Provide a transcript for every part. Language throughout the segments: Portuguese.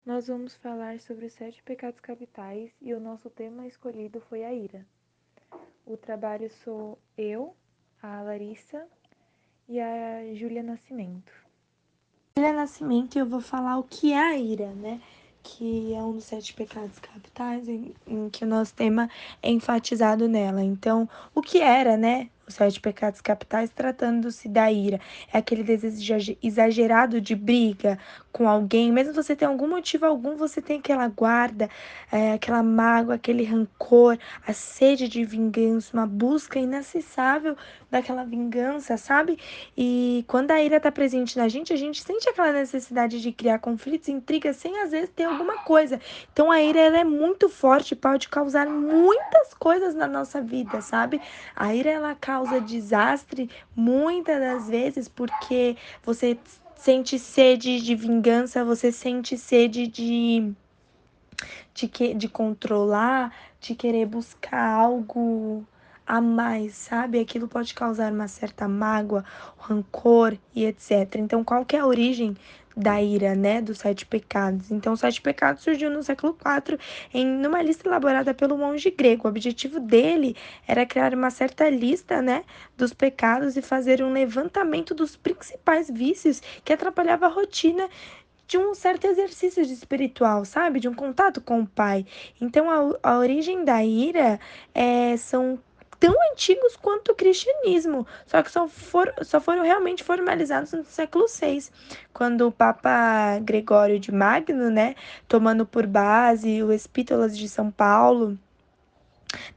Nós vamos falar sobre os 7 pecados capitais e o nosso tema escolhido foi a ira. O trabalho sou eu, a Larissa e a Júlia Nascimento. Júlia Nascimento, e eu vou falar o que é a ira, né? Que é um dos 7 pecados capitais em que o nosso tema é enfatizado nela. Então, o que era, né? Os 7 pecados capitais, tratando-se da ira. É aquele desejo exagerado de briga com alguém, mesmo você tenha algum motivo algum, você tem aquela guarda, aquela mágoa, aquele rancor, a sede de vingança, uma busca inacessável daquela vingança, sabe? E quando a ira tá presente na gente, a gente sente aquela necessidade de criar conflitos, intrigas, sem às vezes ter alguma coisa. Então a ira ela é muito forte, pode causar muitas coisas na nossa vida, sabe? A ira ela causa desastre muitas das vezes porque você sente sede de vingança, você sente sede de controlar, de querer buscar algo a mais, sabe? Aquilo pode causar uma certa mágoa, rancor e etc. Então, qual que é a origem da ira, né, dos 7 pecados? Então, os 7 pecados surgiu no século IV numa lista elaborada pelo monge grego. O objetivo dele era criar uma certa lista, né, dos pecados e fazer um levantamento dos principais vícios que atrapalhava a rotina de um certo exercício de espiritual, sabe? De um contato com o Pai. Então, a origem da ira são tão antigos quanto o cristianismo, só que só foram realmente formalizados no século VI, quando o Papa Gregório de Magno, né, tomando por base o Epístolas de São Paulo,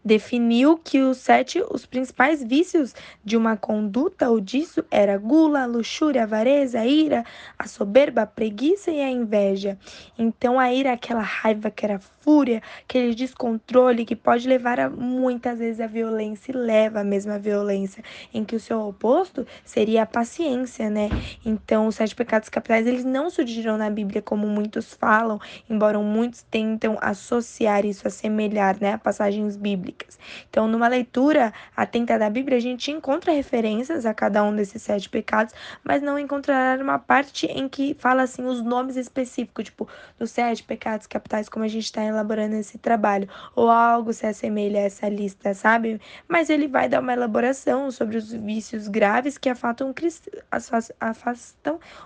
definiu que os principais vícios de uma conduta ou disso era gula, luxúria, avareza, ira, a soberba, a preguiça e a inveja. Então a ira é aquela raiva que era fúria, aquele descontrole que pode levar muitas vezes a violência e leva a mesma violência, em que o seu oposto seria a paciência, né? Então os 7 pecados capitais eles não surgiram na Bíblia como muitos falam, embora muitos tentam associar isso, assemelhar, né, a passagens bíblicas. Então, numa leitura atenta da Bíblia, a gente encontra referências a cada um desses 7 pecados, mas não encontrará uma parte em que fala assim os nomes específicos, tipo, dos 7 pecados capitais, como a gente está elaborando esse trabalho, ou algo se assemelha a essa lista, sabe? Mas ele vai dar uma elaboração sobre os vícios graves que afastam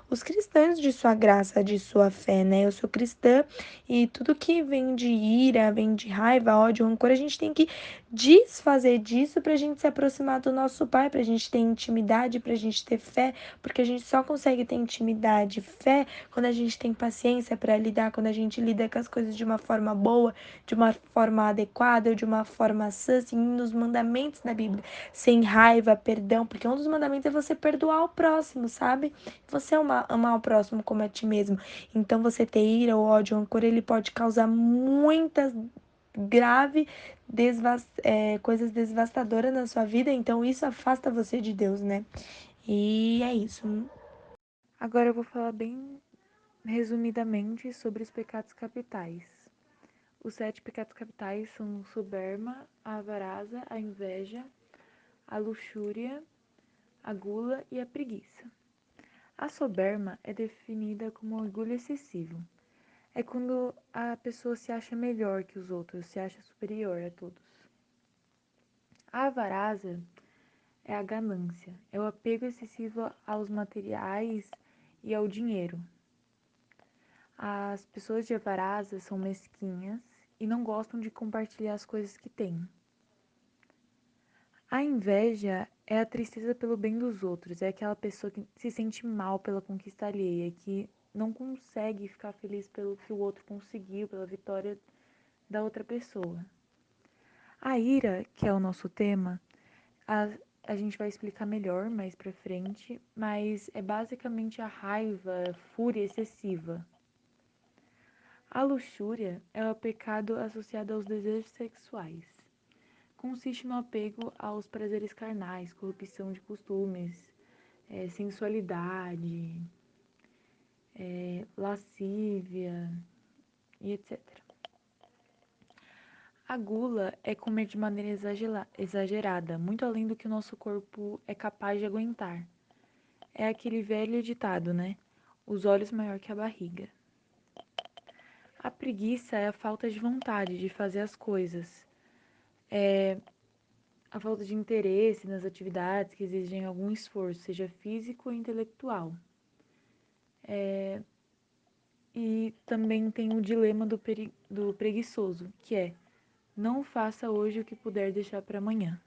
os cristãos de sua graça, de sua fé, né? Eu sou cristã e tudo que vem de ira, vem de raiva, ódio, rancor, a gente tem que desfazer disso pra gente se aproximar do nosso Pai, pra gente ter intimidade, pra gente ter fé, porque a gente só consegue ter intimidade, fé, quando a gente tem paciência para lidar, quando a gente lida com as coisas de uma forma boa, de uma forma adequada, ou de uma forma sã, assim, nos mandamentos da Bíblia, sem raiva, perdão, porque um dos mandamentos é você perdoar o próximo, sabe? Você amar o próximo como a ti mesmo. Então, você ter ira ou ódio, rancor, ele pode causar muitas grave coisas devastadoras na sua vida, então isso afasta você de Deus, né? E é isso. Agora eu vou falar bem resumidamente sobre os pecados capitais. Os 7 pecados capitais são soberba, a avareza, a inveja, a luxúria, a gula e a preguiça. A soberba é definida como orgulho excessivo. É quando a pessoa se acha melhor que os outros, se acha superior a todos. A avareza é a ganância, é o apego excessivo aos materiais e ao dinheiro. As pessoas de avareza são mesquinhas e não gostam de compartilhar as coisas que têm. A inveja é a tristeza pelo bem dos outros, é aquela pessoa que se sente mal pela conquista alheia, que não consegue ficar feliz pelo que o outro conseguiu, pela vitória da outra pessoa. A ira, que é o nosso tema, a, a gente vai explicar melhor mais pra frente, mas é basicamente a raiva, a fúria excessiva. A luxúria é o pecado associado aos desejos sexuais. Consiste no apego aos prazeres carnais, corrupção de costumes, sensualidade, lascívia e etc. A gula é comer de maneira exagerada, muito além do que o nosso corpo é capaz de aguentar. É aquele velho ditado, né? Os olhos maior que a barriga. preguiça é a falta de vontade de fazer as coisas, a falta de interesse nas atividades que exigem algum esforço, seja físico ou intelectual. E também tem o dilema do preguiçoso, que é: não faça hoje o que puder deixar para amanhã.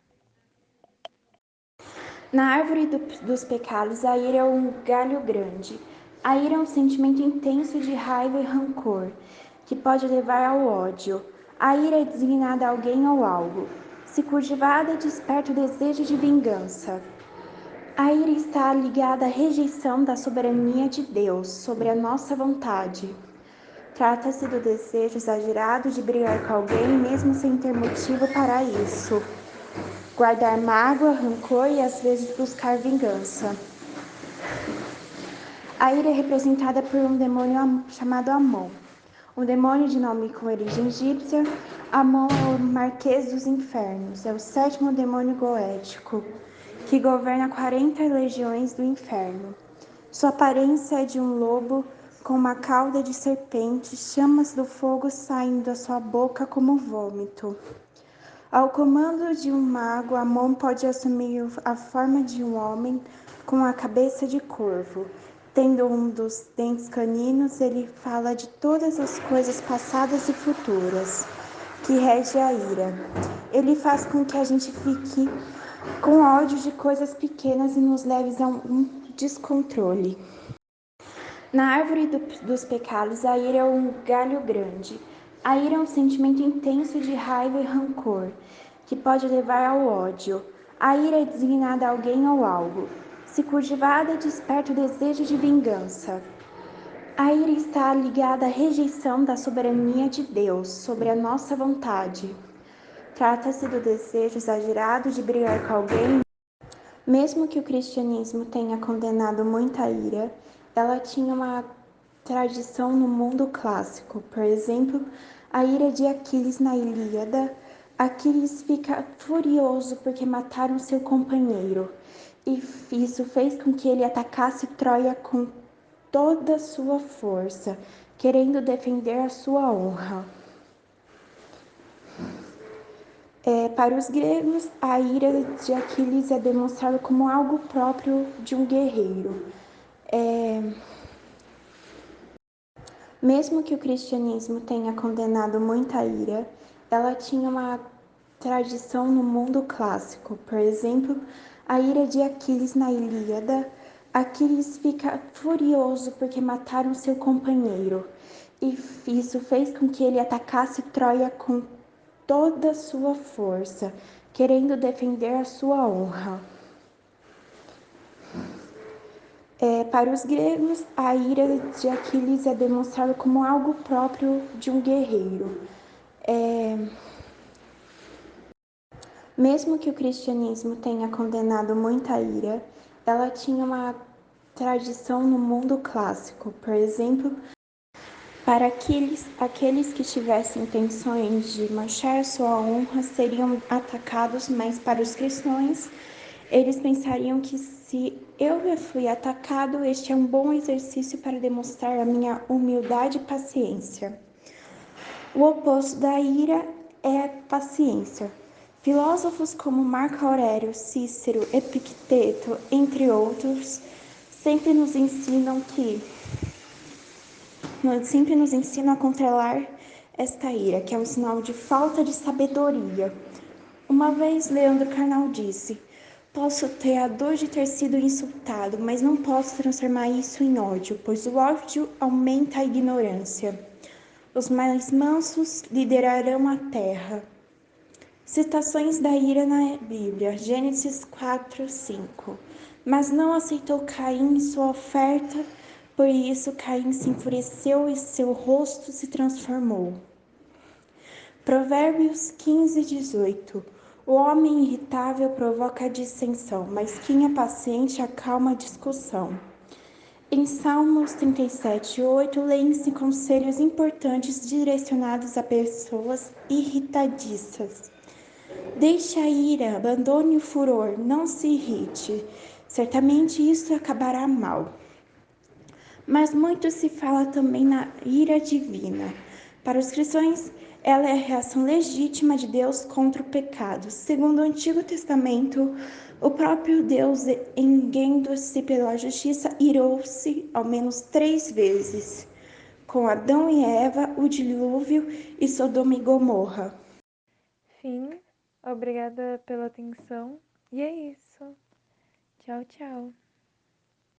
Na árvore dos pecados, a ira é um galho grande. A ira é um sentimento intenso de raiva e rancor, que pode levar ao ódio. A ira é designada a alguém ou algo. Se cultivada, desperta o desejo de vingança. A ira está ligada à rejeição da soberania de Deus sobre a nossa vontade. Trata-se do desejo exagerado de brigar com alguém, mesmo sem ter motivo para isso. Guardar mágoa, rancor e às vezes buscar vingança. A ira é representada por um demônio chamado Amon. Um demônio de nome com origem egípcia. Amon é o Marquês dos Infernos, é o sétimo demônio goético, que governa 40 legiões do inferno. Sua aparência é de um lobo com uma cauda de serpente, chamas do fogo saindo da sua boca como vômito. Ao comando de um mago, Amon pode assumir a forma de um homem com a cabeça de corvo. Tendo um dos dentes caninos, ele fala de todas as coisas passadas e futuras, que rege a ira. Ele faz com que a gente fique com ódio de coisas pequenas e nos leve a um descontrole. Na árvore dos pecados, a ira é um galho grande. A ira é um sentimento intenso de raiva e rancor, que pode levar ao ódio. A ira é designada a alguém ou algo. Se cultivada, desperta o desejo de vingança. A ira está ligada à rejeição da soberania de Deus sobre a nossa vontade. Trata-se do desejo exagerado de brigar com alguém. Mesmo que o cristianismo tenha condenado muita ira, ela tinha uma tradição no mundo clássico. Por exemplo, a ira de Aquiles na Ilíada. Aquiles fica furioso porque mataram seu companheiro, e isso fez com que ele atacasse Troia com toda a sua força, querendo defender a sua honra. Para os gregos, a ira de Aquiles é demonstrada como algo próprio de um guerreiro. Mesmo que o cristianismo tenha condenado muita ira, ela tinha uma tradição no mundo clássico. Por exemplo, a ira de Aquiles na Ilíada. Aquiles fica furioso porque mataram seu companheiro, e isso fez com que ele atacasse Troia com toda a sua força, querendo defender a sua honra. Para os gregos, a ira de Aquiles é demonstrada como algo próprio de um guerreiro. Mesmo que o cristianismo tenha condenado muita ira, ela tinha uma tradição no mundo clássico. Por exemplo, para aqueles que tivessem intenções de manchar sua honra seriam atacados, mas para os cristãos, eles pensariam que se eu fui atacado, este é um bom exercício para demonstrar a minha humildade e paciência. O oposto da ira é a paciência. Filósofos como Marco Aurélio, Cícero, Epicteto, entre outros, sempre nos ensinam a controlar esta ira, que é um sinal de falta de sabedoria. Uma vez Leandro Carnal disse: posso ter a dor de ter sido insultado, mas não posso transformar isso em ódio, pois o ódio aumenta a ignorância. Os mais mansos liderarão a terra. Citações da ira na Bíblia, Gênesis 4, 5. Mas não aceitou Caim sua oferta, por isso Caim se enfureceu e seu rosto se transformou. Provérbios 15, 18. O homem irritável provoca dissensão, mas quem é paciente acalma a discussão. Em Salmos 37, 8, leem-se conselhos importantes direcionados a pessoas irritadiças. Deixe a ira, abandone o furor, não se irrite. Certamente isso acabará mal. Mas muito se fala também na ira divina. Para os cristãos, ela é a reação legítima de Deus contra o pecado. Segundo o Antigo Testamento, o próprio Deus, erguendo-se pela justiça, irou-se ao menos 3 vezes, com Adão e Eva, o dilúvio e Sodoma e Gomorra. Fim. Obrigada pela atenção. E é isso. Tchau, tchau.